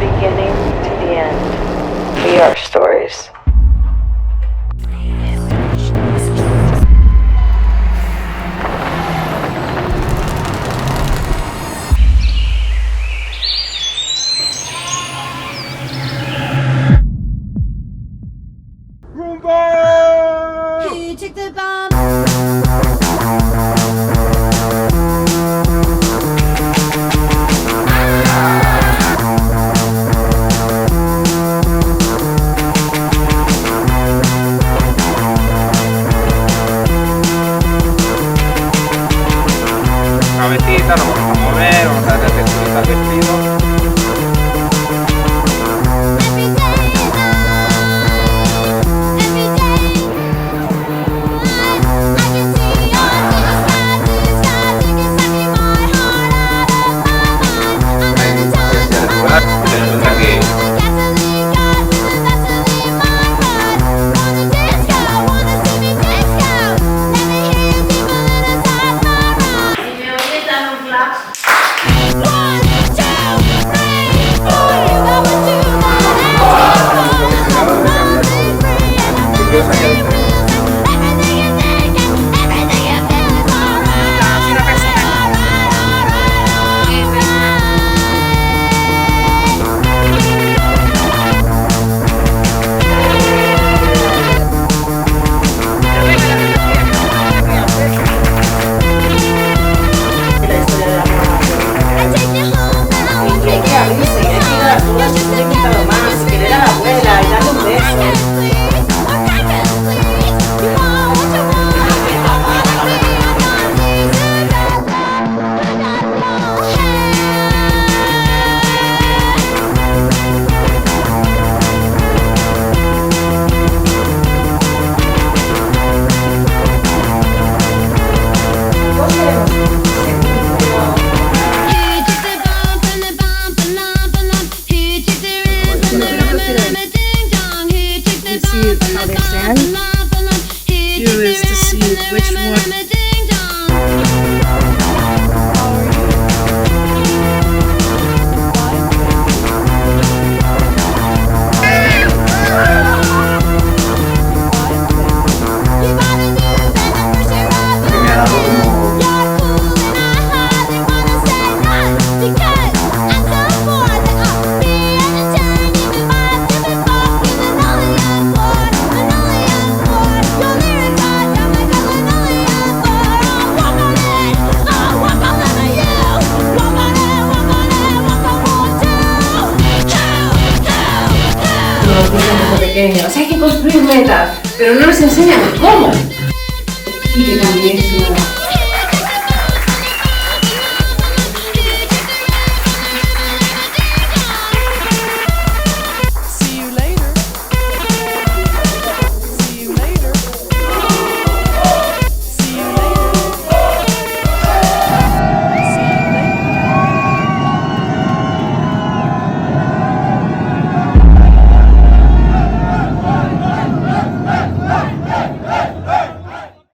beginning to the end, we are stories. RUMBO! He took the bomb. Cabecita, nos vamos a mover, vamos a tener que utilizar el vestido. How they stand. View is to see which one. Pequeños. O sea, hay que construir metas, pero no nos enseñan cómo. Y que también es una